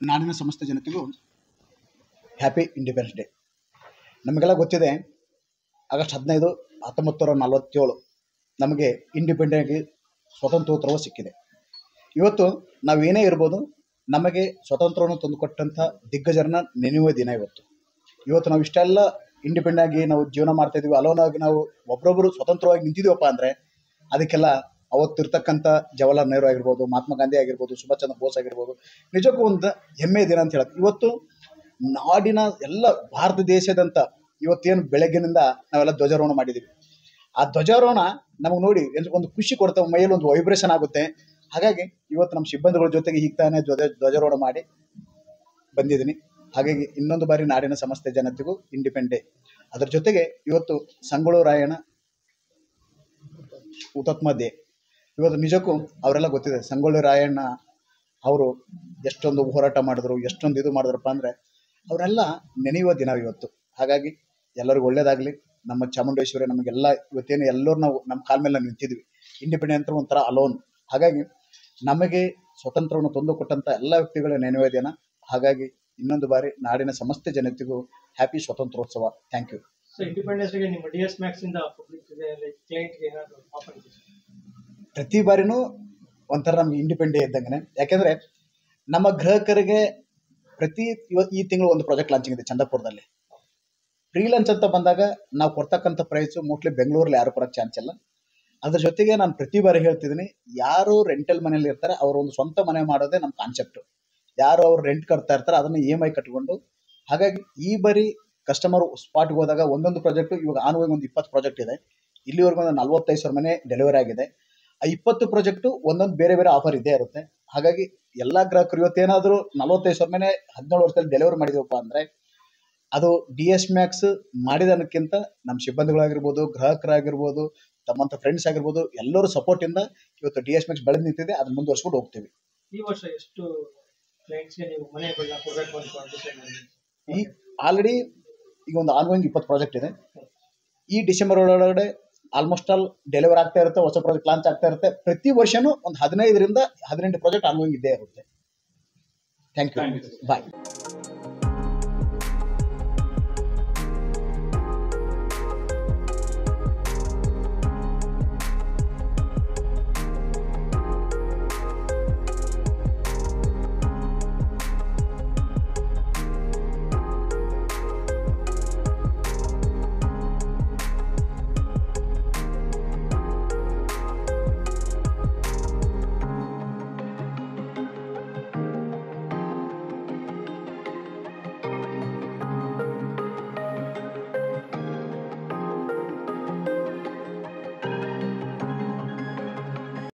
ನಾಡಿನ ಸಮಸ್ತ ಜನತೆಗೂ ಹ್ಯಾಪಿ ಇಂಡಿಪೆಂಡೆನ್ಸ್ ಡೇ. ನಮಗೆಲ್ಲ ಗೊತ್ತಿದೆ, ಆಗಸ್ಟ್ 15, 1947 ನಮಗೆ ಇಂಡಿಪೆಂಡೆಂಟಾಗಿ ಸ್ವತಂತ್ರೋತ್ಸವ ಸಿಕ್ಕಿದೆ. ಇವತ್ತು ನಾವೇನೇ ಇರ್ಬೋದು, ನಮಗೆ ಸ್ವತಂತ್ರವನ್ನು ತಂದುಕೊಟ್ಟಂಥ ದಿಗ್ಗಜರನ್ನ ನೆನೆಯುವ ದಿನ ಇವತ್ತು ನಾವು ಇಷ್ಟೆಲ್ಲ ಇಂಡಿಪೆಂಡೆಂಟ್ ಆಗಿ ನಾವು ಜೀವನ ಮಾಡ್ತಾಯಿದ್ವಿ, ಅಲೋನಾಗಿ ನಾವು ಒಬ್ಬರೊಬ್ಬರು ಸ್ವತಂತ್ರವಾಗಿ ನಿಂತಿದ್ದೀವಪ್ಪ ಅಂದರೆ ಅದಕ್ಕೆಲ್ಲ ಅವತ್ತಿರ್ತಕ್ಕಂಥ ಜವಾಹರ್ಲಾಲ್ ನೆಹರು ಆಗಿರ್ಬೋದು, ಮಹಾತ್ಮ ಗಾಂಧಿ ಆಗಿರ್ಬೋದು, ಸುಭಾಷ್ ಚಂದ್ರ ಬೋಸ್ ಆಗಿರ್ಬೋದು, ನಿಜಕ್ಕೂ ಒಂದು ಹೆಮ್ಮೆಯ ದಿನ ಅಂತ ಹೇಳೋದು. ಇವತ್ತು ನಾಡಿನ ಎಲ್ಲ ಭಾರತ ದೇಶದಂತ ಇವತ್ತೇನು ಬೆಳಗ್ಗಿನಿಂದ ನಾವೆಲ್ಲ ಧ್ವಜಾರೋಹಣ ಮಾಡಿದ್ದೀವಿ. ಆ ಧ್ವಜಾರೋಹಣ ನಮಗೆ ನೋಡಿ ಒಂದು ಖುಷಿ ಕೊಡ್ತಾ, ಮೈಯಲ್ಲಿ ಒಂದು ವೈಬ್ರೇಷನ್ ಆಗುತ್ತೆ. ಹಾಗಾಗಿ ಇವತ್ತು ನಮ್ಮ ಸಿಬ್ಬಂದಿಗಳ ಜೊತೆಗೆ ಈಗ ತಾನೇ ಧ್ವಜಾರೋಹಣ ಮಾಡಿ ಬಂದಿದ್ದೀನಿ. ಹಾಗಾಗಿ ಇನ್ನೊಂದು ಬಾರಿ ನಾಡಿನ ಸಮಸ್ತ ಜನತೆಗೂ ಇಂಡಿಪೆಂಡೆಂಟ್ ಡೇ. ಅದರ ಜೊತೆಗೆ ಇವತ್ತು ಸಂಗೊಳ್ಳಿ ರಾಯಣ್ಣ ಹುತಾತ್ಮ ಡೇ. ಇವತ್ತು ನಿಜಕ್ಕೂ ಅವರೆಲ್ಲ ಗೊತ್ತಿದೆ, ಸಂಗೊಳ್ಳಿ ರಾಯಣ್ಣ ಅವರು ಎಷ್ಟೊಂದು ಹೋರಾಟ ಮಾಡಿದ್ರು, ಎಷ್ಟೊಂದು ಇದು ಮಾಡಿದ್ರಪ್ಪ ಅಂದರೆ ಅವರೆಲ್ಲ ನೆನೆಯುವ ದಿನ ಇವತ್ತು. ಹಾಗಾಗಿ ಎಲ್ಲರಿಗೂ ಒಳ್ಳೇದಾಗಲಿ. ನಮ್ಮ ಚಾಮುಂಡೇಶ್ವರಿ ನಮಗೆಲ್ಲ ಇವತ್ತೇನು ಎಲ್ಲರೂ ನಾವು ನಮ್ಮ ಕಾಲ ಮೇಲೆ ನಿಂತಿದ್ವಿ. ಇಂಡಿಪೆಂಡೆಂಟ್ ಅಂತ ಒಂಥರ ಅಲೋನ್. ಹಾಗಾಗಿ ನಮಗೆ ಸ್ವತಂತ್ರವನ್ನು ತಂದುಕೊಟ್ಟಂಥ ಎಲ್ಲ ವ್ಯಕ್ತಿಗಳ ನೆನೆಯುವ ದಿನ. ಹಾಗಾಗಿ ಇನ್ನೊಂದು ಬಾರಿ ನಾಡಿನ ಸಮಸ್ತ ಜನತೆಗೂ ಹ್ಯಾಪಿ ಸ್ವತಂತ್ರೋತ್ಸವ. Thank you. ಪ್ರತಿ ಬಾರಿನೂ ಒಂಥರ ನಮ್ಗೆ ಇಂಡಿಪೆಂಡೆಂಟ್ ಡೇ ಇದ್ದಂಗೆ. ಯಾಕೆಂದರೆ ನಮ್ಮ ಗ್ರಾಹಕರಿಗೆ ಈ ತಿಂಗಳು ಒಂದು ಪ್ರಾಜೆಕ್ಟ್ ಲಾಂಚಿಂಗ್ ಇದೆ ಚಂದಾಪುರದಲ್ಲಿ. ಫ್ರೀ ಲಾಂಚ್ ಅಂತ ಬಂದಾಗ ನಾವು ಕೊಡ್ತಕ್ಕಂಥ ಪ್ರೈಸು ಮೋಸ್ಟ್ಲಿ ಬೆಂಗಳೂರಲ್ಲಿ ಯಾರು ಕೊಡೋಕ್ಕೆ ಚಾನ್ಸ್ ಇಲ್ಲ. ಅದ್ರ ಜೊತೆಗೆ ನಾನು ಪ್ರತಿ ಬಾರಿ ಹೇಳ್ತಿದ್ದೀನಿ, ಯಾರು ರೆಂಟಲ್ ಮನೇಲಿ ಇರ್ತಾರೆ ಅವರು ಒಂದು ಸ್ವಂತ ಮನೆ ಮಾಡೋದೇ ನಮ್ಮ ಕಾನ್ಸೆಪ್ಟು. ಯಾರು ಅವ್ರು ರೆಂಟ್ ಕಟ್ತಾ ಇರ್ತಾರೆ ಅದನ್ನು EMI ಕಟ್ಕೊಂಡು. ಹಾಗಾಗಿ ಈ ಬಾರಿ ಕಸ್ಟಮರ್ ಸ್ಪಾಟ್ಗೆ ಹೋದಾಗ ಒಂದೊಂದು ಪ್ರಾಜೆಕ್ಟು, ಇವಾಗ ಆನ್ವಾಗಿ ಒಂದು 20 ಪ್ರಾಜೆಕ್ಟ್ ಇದೆ. ಇಲ್ಲಿವರೆಗೂ ಒಂದು 45,000 ಮನೆ ಡೆಲಿವರಿ ಆಗಿದೆ. ಆ 20 ಪ್ರಾಜೆಕ್ಟು ಒಂದೊಂದು ಬೇರೆ ಬೇರೆ ಆಫರ್ ಇದ್ದೇ ಇರುತ್ತೆ. ಹಾಗಾಗಿ ಎಲ್ಲ ಗ್ರಾಹಕರು ಇವತ್ತೇನಾದರೂ 45,000 ಮನೆ 17 ವರ್ಷದಲ್ಲಿ ಡೆಲಿವರಿ ಮಾಡಿದೀವಪ್ಪ ಅಂದರೆ ಅದು DS Max ಮಾಡಿದನಕ್ಕಿಂತ ನಮ್ಮ ಸಿಬ್ಬಂದಿಗಳಾಗಿರ್ಬೋದು, ಗ್ರಾಹಕರಾಗಿರ್ಬೋದು, ತಮ್ಮಂಥ ಫ್ರೆಂಡ್ಸ್ ಆಗಿರ್ಬೋದು, ಎಲ್ಲರೂ ಸಪೋರ್ಟಿಂದ ಇವತ್ತು DS Max ಬೆಳೆದು ನಿಂತಿದೆ. ಅದನ್ನು ಮುಂದುವರ್ಸ್ಕೊಂಡು ಹೋಗ್ತೀವಿ. ಈ ವರ್ಷ ಎಷ್ಟು ಕ್ಲೈಂಟ್ಸ್ಗೆ ನೀವು ಮನೆಗಳನ್ನ ಕೊಡಬೇಕು ಅಂತ ಈ ಆಲ್ರೆಡಿ ಈಗ ಒಂದು ಆನ್ಗೋಯಿಂಗ್ 20 ಪ್ರಾಜೆಕ್ಟ್ ಇದೆ. ಈ ಡಿಸೆಂಬರ್ ಒಳಗಡೆ ಆಲ್ಮೋಸ್ಟ್ ಆಲ್ ಡೆಲಿವರ್ ಆಗ್ತಾ ಇರುತ್ತೆ, ಹೊಸ ಪ್ರಾಜೆಕ್ಟ್ ಲಾಂಚ್ ಆಗ್ತಾ ಇರುತ್ತೆ. ಪ್ರತಿ ವರ್ಷನೂ ಒಂದು 15 ರಿಂದ 18 ಪ್ರಾಜೆಕ್ಟ್ ಆನ್ಗೋಯಿಂಗ್ ಇದ್ದೇ ಇರುತ್ತೆ. Thank you. ಬಾಯ್.